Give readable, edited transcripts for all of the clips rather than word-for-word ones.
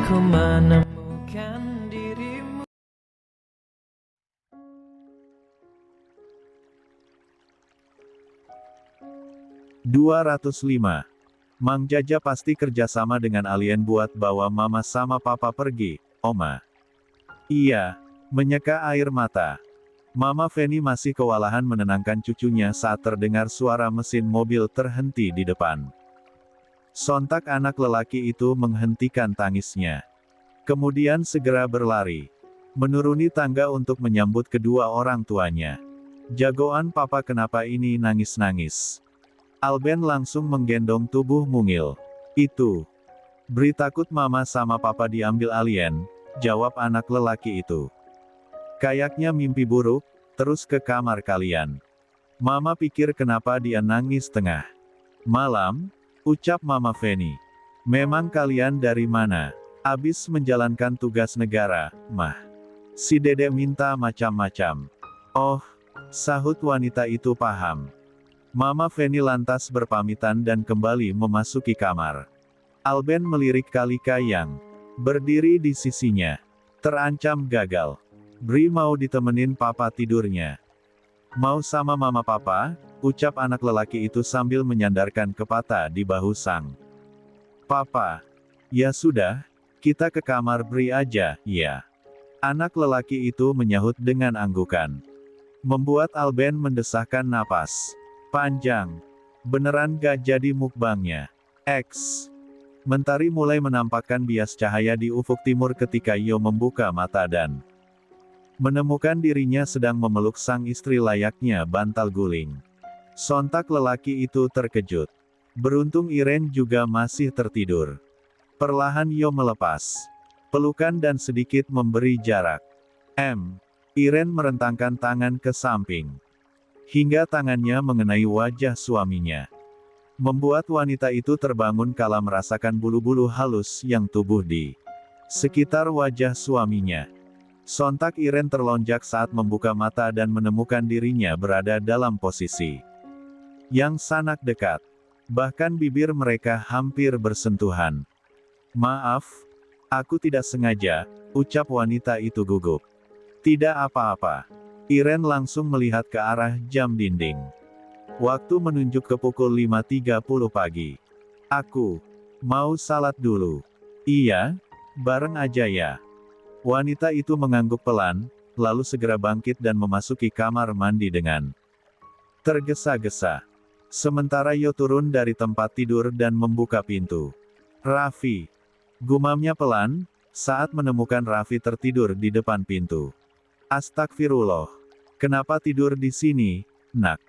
ku menemukan dirimu. (205) Mang Jaja pasti kerjasama dengan alien buat bawa mama sama papa pergi, Oma. Iya, menyeka air mata. Mama Feni masih kewalahan menenangkan cucunya saat terdengar suara mesin mobil terhenti di depan. Sontak anak lelaki itu menghentikan tangisnya. Kemudian segera berlari. Menuruni tangga untuk menyambut kedua orang tuanya. Jagoan papa kenapa ini nangis-nangis? Alben langsung menggendong tubuh mungil. Itu. Beri takut mama sama papa diambil alien, jawab anak lelaki itu. Kayaknya mimpi buruk, terus ke kamar kalian. Mama pikir kenapa dia nangis tengah malam, ucap Mama Feni. Memang kalian dari mana? Abis menjalankan tugas negara, Mah. Si Dede minta macam-macam. Oh, sahut wanita itu paham. Mama Feni lantas berpamitan dan kembali memasuki kamar. Alben melirik Kalika yang berdiri di sisinya. Terancam gagal. Bri mau ditemenin papa tidurnya. Mau sama mama papa, ucap anak lelaki itu sambil menyandarkan kepala di bahu sang papa. Ya sudah, kita ke kamar Bri aja, ya. Anak lelaki itu menyahut dengan anggukan. Membuat Alben mendesahkan napas panjang. Beneran gak jadi mukbangnya. X. Mentari mulai menampakkan bias cahaya di ufuk timur ketika Yo membuka mata dan menemukan dirinya sedang memeluk sang istri layaknya bantal guling. Sontak lelaki itu terkejut. Beruntung Iren juga masih tertidur. Perlahan Yo melepas pelukan dan sedikit memberi jarak. Iren merentangkan tangan ke samping. Hingga tangannya mengenai wajah suaminya. Membuat wanita itu terbangun kala merasakan bulu-bulu halus yang tubuh di sekitar wajah suaminya. Sontak Iren terlonjak saat membuka mata dan menemukan dirinya berada dalam posisi yang sangat dekat. Bahkan bibir mereka hampir bersentuhan. Maaf, aku tidak sengaja, ucap wanita itu gugup. Tidak apa-apa. Iren langsung melihat ke arah jam dinding. Waktu menunjuk ke pukul 5.30 pagi. Aku mau salat dulu. Iya, bareng aja ya. Wanita itu mengangguk pelan, lalu segera bangkit dan memasuki kamar mandi dengan tergesa-gesa. Sementara Yo turun dari tempat tidur dan membuka pintu. Raffi. Gumamnya pelan, saat menemukan Raffi tertidur di depan pintu. Astagfirullah. Kenapa tidur di sini, nak?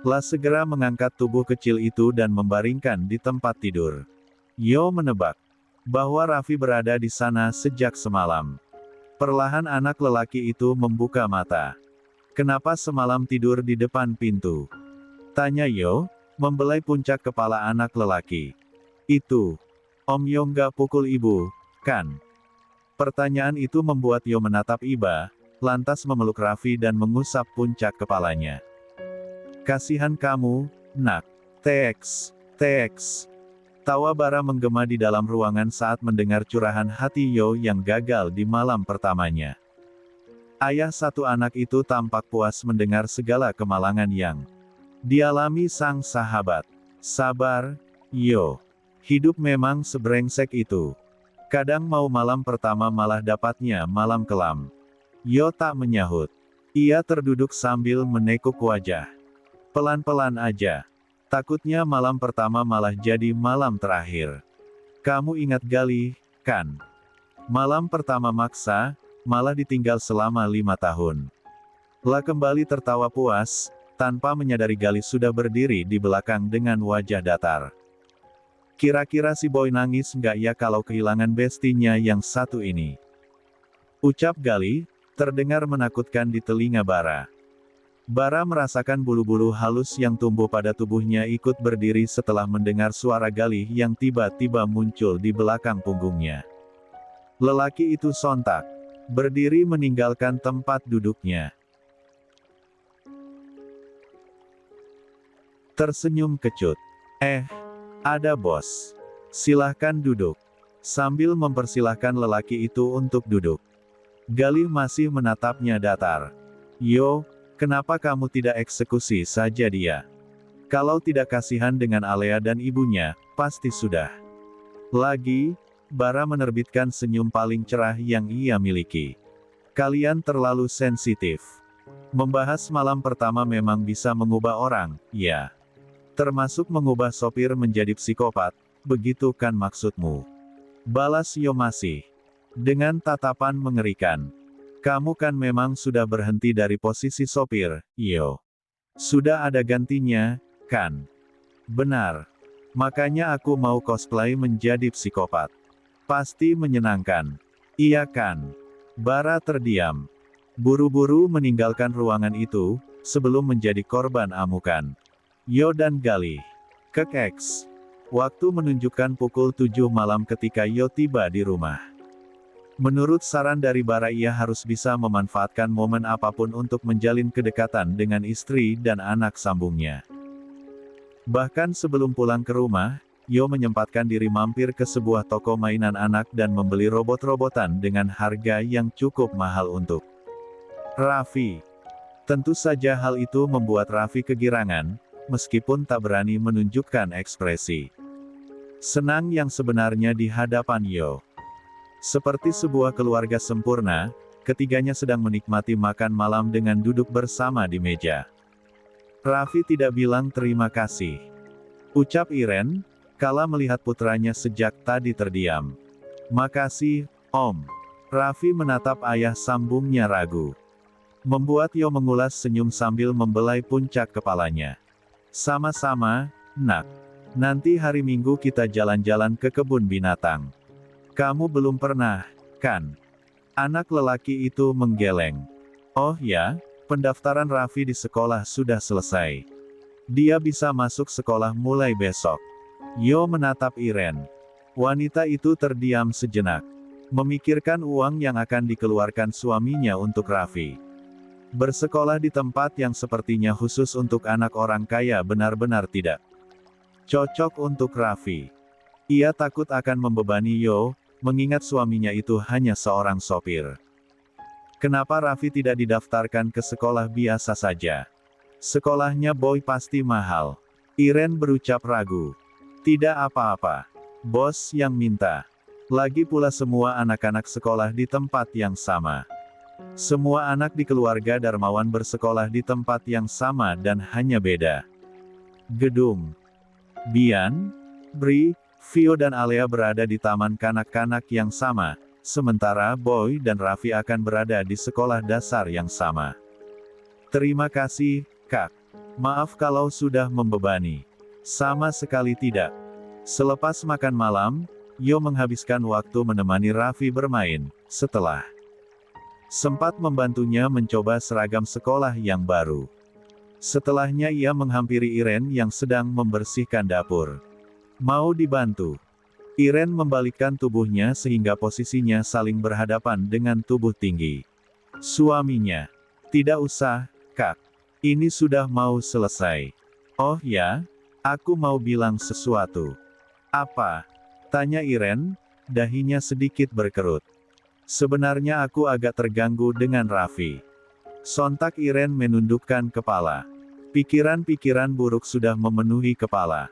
La segera mengangkat tubuh kecil itu dan membaringkan di tempat tidur. Yo menebak bahwa Raffi berada di sana sejak semalam. Perlahan anak lelaki itu membuka mata. Kenapa semalam tidur di depan pintu? Tanya Yo, membelai puncak kepala anak lelaki. Itu, Om Yo nggak pukul ibu, kan? Pertanyaan itu membuat Yo menatap Iba, lantas memeluk Raffi dan mengusap puncak kepalanya. Kasihan kamu, nak. Teks. Tawa bara menggema di dalam ruangan saat mendengar curahan hati Yo yang gagal di malam pertamanya. Ayah satu anak itu tampak puas mendengar segala kemalangan yang dialami sang sahabat. Sabar, Yo. Hidup memang sebrengsek itu. Kadang mau malam pertama malah dapatnya malam kelam. Yo tak menyahut. Ia terduduk sambil menekuk wajah. Pelan-pelan aja. Takutnya malam pertama malah jadi malam terakhir. Kamu ingat Galih, kan? Malam pertama maksa, malah ditinggal selama 5 tahun. La kembali tertawa puas, tanpa menyadari Galih sudah berdiri di belakang dengan wajah datar. Kira-kira si boy nangis nggak ya kalau kehilangan bestinya yang satu ini? Ucap Galih, terdengar menakutkan di telinga Bara. Bara merasakan bulu-bulu halus yang tumbuh pada tubuhnya ikut berdiri setelah mendengar suara Galih yang tiba-tiba muncul di belakang punggungnya. Lelaki itu sontak berdiri meninggalkan tempat duduknya. Tersenyum kecut. Ada bos. Silahkan duduk. Sambil mempersilahkan lelaki itu untuk duduk. Galih masih menatapnya datar. "Yo, kenapa kamu tidak eksekusi saja dia? Kalau tidak kasihan dengan Alea dan ibunya, pasti sudah." Lagi, Bara menerbitkan senyum paling cerah yang ia miliki. "Kalian terlalu sensitif. Membahas malam pertama memang bisa mengubah orang, ya. Termasuk mengubah sopir menjadi psikopat, begitu kan maksudmu?" Balas Yo masih dengan tatapan mengerikan. "Kamu kan memang sudah berhenti dari posisi sopir, Yo. Sudah ada gantinya, kan?" "Benar. Makanya aku mau cosplay menjadi psikopat. Pasti menyenangkan. Iya kan?" Bara terdiam. Buru-buru meninggalkan ruangan itu, sebelum menjadi korban amukan Yo dan Galih. Kekeks. Waktu menunjukkan pukul 7 malam ketika Yo tiba di rumah. Menurut saran dari Bara, ia harus bisa memanfaatkan momen apapun untuk menjalin kedekatan dengan istri dan anak sambungnya. Bahkan sebelum pulang ke rumah, Yo menyempatkan diri mampir ke sebuah toko mainan anak dan membeli robot-robotan dengan harga yang cukup mahal untuk Raffi. Tentu saja hal itu membuat Raffi kegirangan, meskipun tak berani menunjukkan ekspresi senang yang sebenarnya di hadapan Yo. Seperti sebuah keluarga sempurna, ketiganya sedang menikmati makan malam dengan duduk bersama di meja. Raffi tidak bilang terima kasih, ucap Iren, kala melihat putranya sejak tadi terdiam. "Makasih, Om." Raffi menatap ayah sambungnya ragu. Membuat Yo mengulas senyum sambil membelai puncak kepalanya. "Sama-sama, Nak. Nanti hari Minggu kita jalan-jalan ke kebun binatang. Kamu belum pernah, kan?" Anak lelaki itu menggeleng. "Oh ya, pendaftaran Raffi di sekolah sudah selesai. Dia bisa masuk sekolah mulai besok." Yo menatap Iren. Wanita itu terdiam sejenak, memikirkan uang yang akan dikeluarkan suaminya untuk Raffi. Bersekolah di tempat yang sepertinya khusus untuk anak orang kaya benar-benar tidak cocok untuk Raffi. Ia takut akan membebani Yo, mengingat suaminya itu hanya seorang sopir. Kenapa Raffi tidak didaftarkan ke sekolah biasa saja? Sekolahnya Boy pasti mahal. Iren berucap ragu. "Tidak apa-apa. Bos yang minta. Lagi pula semua anak-anak sekolah di tempat yang sama. Semua anak di keluarga Darmawan bersekolah di tempat yang sama dan hanya beda gedung. Bian, Bri, Vio dan Alea berada di taman kanak-kanak yang sama, sementara Boy dan Raffi akan berada di sekolah dasar yang sama." "Terima kasih, Kak. Maaf kalau sudah membebani." "Sama sekali tidak." Selepas makan malam, Yo menghabiskan waktu menemani Raffi bermain, setelah sempat membantunya mencoba seragam sekolah yang baru. Setelahnya ia menghampiri Iren yang sedang membersihkan dapur. "Mau dibantu?" Iren membalikkan tubuhnya sehingga posisinya saling berhadapan dengan tubuh tinggi suaminya. "Tidak usah, Kak. Ini sudah mau selesai." "Oh ya? Aku mau bilang sesuatu." "Apa?" tanya Iren, dahinya sedikit berkerut. "Sebenarnya aku agak terganggu dengan Raffi." Sontak Iren menundukkan kepala. Pikiran-pikiran buruk sudah memenuhi kepala.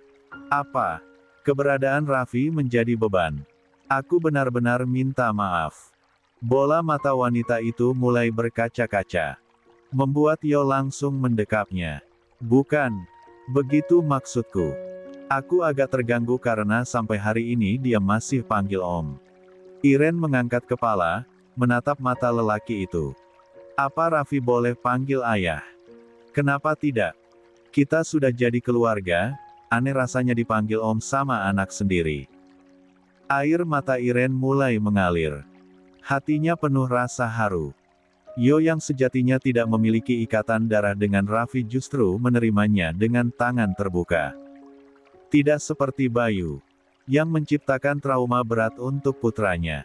"Apa?" "Keberadaan Raffi menjadi beban. Aku benar-benar minta maaf." Bola mata wanita itu mulai berkaca-kaca, membuat Yo langsung mendekapnya. "Bukan begitu maksudku. Aku agak terganggu karena sampai hari ini dia masih panggil Om." Iren mengangkat kepala, menatap mata lelaki itu. "Apa Raffi boleh panggil ayah? Kenapa tidak? Kita sudah jadi keluarga, aneh rasanya dipanggil Om sama anak sendiri." Air mata Iren mulai mengalir. Hatinya penuh rasa haru. Yo yang sejatinya tidak memiliki ikatan darah dengan Raffi justru menerimanya dengan tangan terbuka. Tidak seperti Bayu, yang menciptakan trauma berat untuk putranya.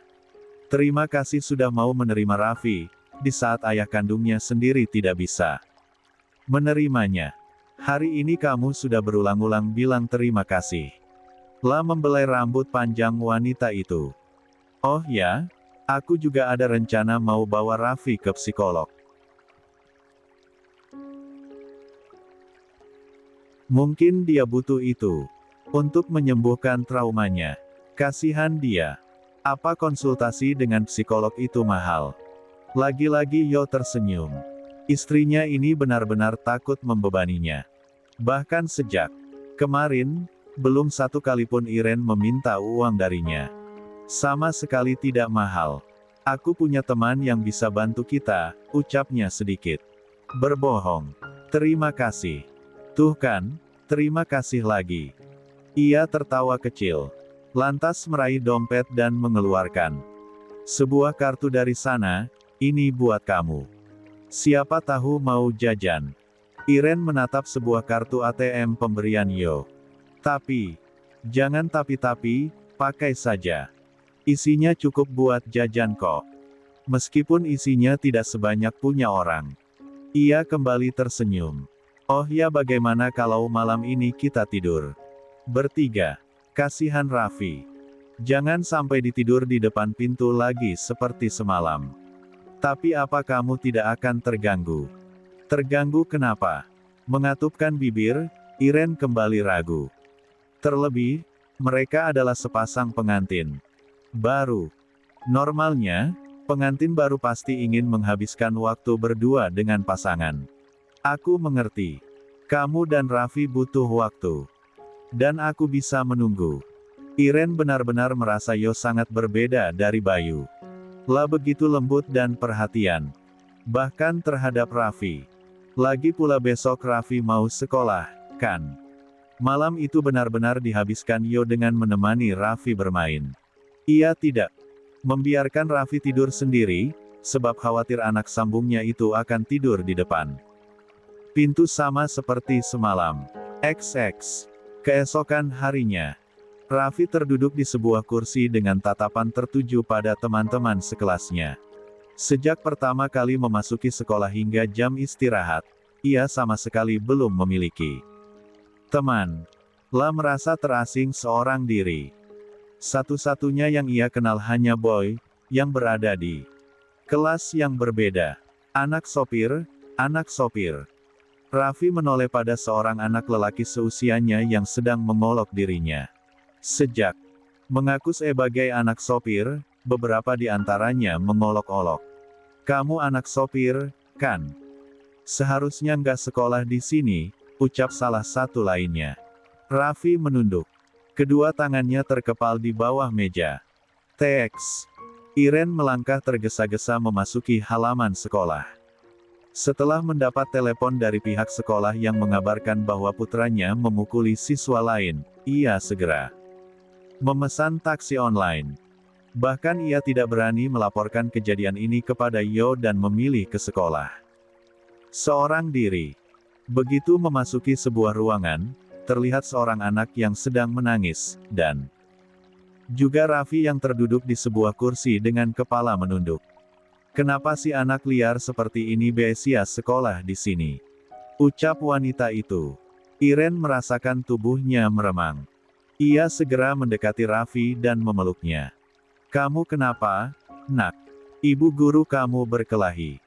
"Terima kasih sudah mau menerima Raffi, di saat ayah kandungnya sendiri tidak bisa menerimanya. Hari ini kamu sudah berulang-ulang bilang terima kasih." La membelai rambut panjang wanita itu. Oh ya, aku juga ada rencana mau bawa Raffi ke psikolog. Mungkin dia butuh itu. Untuk menyembuhkan traumanya. Kasihan dia. Apa konsultasi dengan psikolog itu mahal? Lagi-lagi Yo tersenyum. Istrinya ini benar-benar takut membebaninya. Bahkan sejak kemarin, belum satu kali pun Iren meminta uang darinya. Sama sekali tidak mahal. Aku punya teman yang bisa bantu kita, ucapnya sedikit berbohong. Terima kasih. Tuh kan, terima kasih lagi. Ia tertawa kecil. Lantas meraih dompet dan mengeluarkan sebuah kartu dari sana, ini buat kamu. Siapa tahu mau jajan. Iren menatap sebuah kartu ATM pemberian Yo. Tapi, jangan tapi-tapi, pakai saja. Isinya cukup buat jajan kok. Meskipun isinya tidak sebanyak punya orang. Ia kembali tersenyum. Oh ya, bagaimana kalau malam ini kita tidur bertiga? Kasihan Raffi. Jangan sampai ditidur di depan pintu lagi seperti semalam. Tapi apa kamu tidak akan terganggu? Terganggu kenapa? Mengatupkan bibir, Iren kembali ragu. Terlebih, mereka adalah sepasang pengantin baru. Normalnya, pengantin baru pasti ingin menghabiskan waktu berdua dengan pasangan. Aku mengerti. Kamu dan Raffi butuh waktu. Dan aku bisa menunggu. Iren benar-benar merasa Yo sangat berbeda dari Bayu. La begitu lembut dan perhatian. Bahkan terhadap Raffi. Lagi pula besok Raffi mau sekolah, kan? Malam itu benar-benar dihabiskan Yo dengan menemani Raffi bermain. Ia tidak membiarkan Raffi tidur sendiri, sebab khawatir anak sambungnya itu akan tidur di depan pintu sama seperti semalam. XX. Keesokan harinya, Raffi terduduk di sebuah kursi dengan tatapan tertuju pada teman-teman sekelasnya. Sejak pertama kali memasuki sekolah hingga jam istirahat, ia sama sekali belum memiliki teman. La merasa terasing seorang diri. Satu-satunya yang ia kenal hanya Boy, yang berada di kelas yang berbeda. Anak sopir, anak sopir. Raffi menoleh pada seorang anak lelaki seusianya yang sedang mengolok dirinya. Sejak mengaku sebagai anak sopir, beberapa di antaranya mengolok-olok. Kamu anak sopir, kan? Seharusnya nggak sekolah di sini, ucap salah satu lainnya. Raffi menunduk. Kedua tangannya terkepal di bawah meja. Teks. Iren melangkah tergesa-gesa memasuki halaman sekolah. Setelah mendapat telepon dari pihak sekolah yang mengabarkan bahwa putranya memukuli siswa lain, ia segera memesan taksi online. Bahkan ia tidak berani melaporkan kejadian ini kepada Yo dan memilih ke sekolah seorang diri. Begitu memasuki sebuah ruangan, terlihat seorang anak yang sedang menangis, dan juga Raffi yang terduduk di sebuah kursi dengan kepala menunduk. Kenapa si anak liar seperti ini besia sekolah di sini? Ucap wanita itu. Iren merasakan tubuhnya meremang. Ia segera mendekati Raffi dan memeluknya. Kamu kenapa, nak? Ibu guru kamu berkelahi.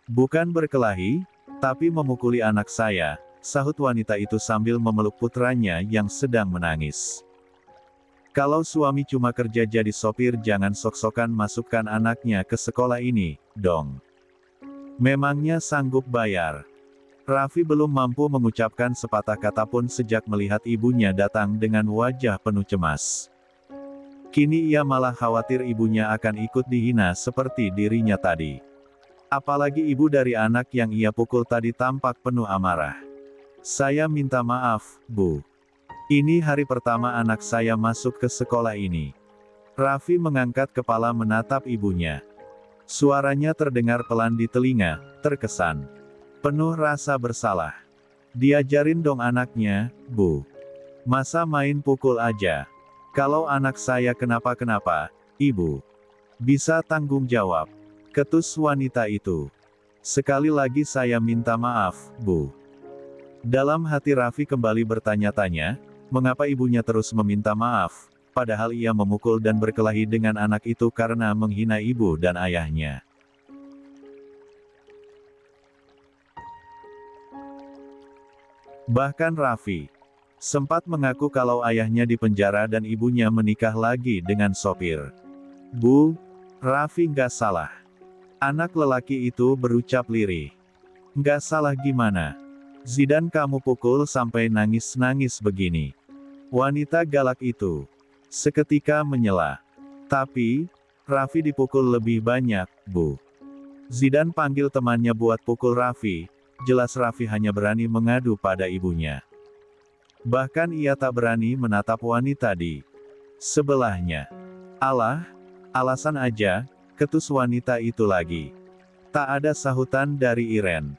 Bukan berkelahi, tapi memukuli anak saya, sahut wanita itu sambil memeluk putranya yang sedang menangis. Kalau suami cuma kerja jadi sopir jangan sok-sokan masukkan anaknya ke sekolah ini, dong. Memangnya sanggup bayar? Raffi belum mampu mengucapkan sepatah kata pun sejak melihat ibunya datang dengan wajah penuh cemas. Kini ia malah khawatir ibunya akan ikut dihina seperti dirinya tadi. Apalagi ibu dari anak yang ia pukul tadi tampak penuh amarah. Saya minta maaf, Bu. Ini hari pertama anak saya masuk ke sekolah ini. Raffi mengangkat kepala menatap ibunya. Suaranya terdengar pelan di telinga, terkesan penuh rasa bersalah. Diajarin dong anaknya, Bu. Masa main pukul aja? Kalau anak saya kenapa-kenapa, Ibu bisa tanggung jawab. Ketus wanita itu. Sekali lagi saya minta maaf, Bu. Dalam hati Raffi kembali bertanya-tanya, Mengapa ibunya terus meminta maaf, padahal ia memukul dan berkelahi dengan anak itu karena menghina ibu dan ayahnya. Bahkan Raffi sempat mengaku kalau ayahnya dipenjara dan ibunya menikah lagi dengan sopir. Bu, Raffi nggak salah. Anak lelaki itu berucap lirih. Nggak salah gimana? Zidan kamu pukul sampai nangis-nangis begini. Wanita galak itu seketika menyela. Tapi, Raffi dipukul lebih banyak, Bu. Zidan panggil temannya buat pukul Raffi. Jelas Raffi hanya berani mengadu pada ibunya. Bahkan ia tak berani menatap wanita di sebelahnya. Alah, alasan aja, ketus wanita itu lagi. Tak ada sahutan dari Iren.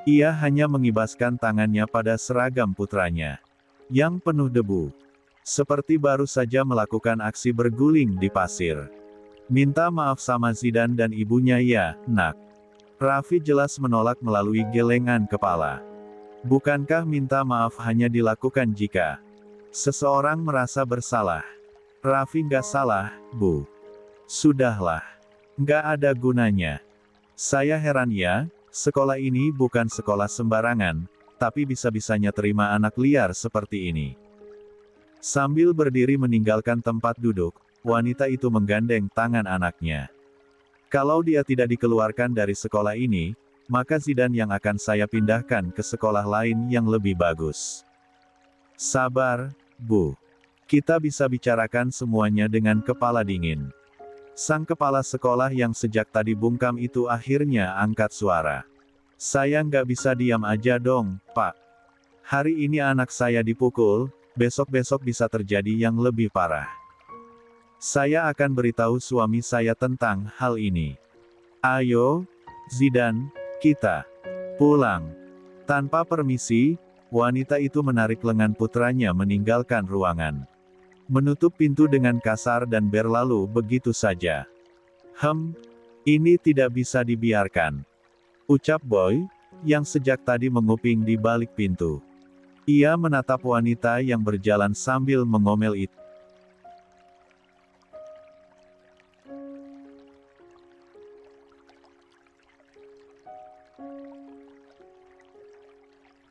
Ia hanya mengibaskan tangannya pada seragam putranya, yang penuh debu. Seperti baru saja melakukan aksi berguling di pasir. Minta maaf sama Zidan dan ibunya ya, nak. Raffi jelas menolak melalui gelengan kepala. Bukankah minta maaf hanya dilakukan jika seseorang merasa bersalah? Raffi nggak salah, Bu. Sudahlah. Nggak ada gunanya. Saya heran ya, sekolah ini bukan sekolah sembarangan, tapi bisa-bisanya terima anak liar seperti ini. Sambil berdiri meninggalkan tempat duduk, wanita itu menggandeng tangan anaknya. Kalau dia tidak dikeluarkan dari sekolah ini, maka Zidan yang akan saya pindahkan ke sekolah lain yang lebih bagus. Sabar, Bu. Kita bisa bicarakan semuanya dengan kepala dingin. Sang kepala sekolah yang sejak tadi bungkam itu akhirnya angkat suara. Saya nggak bisa diam aja dong, Pak. Hari ini anak saya dipukul, besok-besok bisa terjadi yang lebih parah. Saya akan beritahu suami saya tentang hal ini. Ayo, Zidan, kita pulang. Tanpa permisi, wanita itu menarik lengan putranya meninggalkan ruangan. Menutup pintu dengan kasar dan berlalu begitu saja. Ini tidak bisa dibiarkan. Ucap Boy, yang sejak tadi menguping di balik pintu. Ia menatap wanita yang berjalan sambil mengomel itu.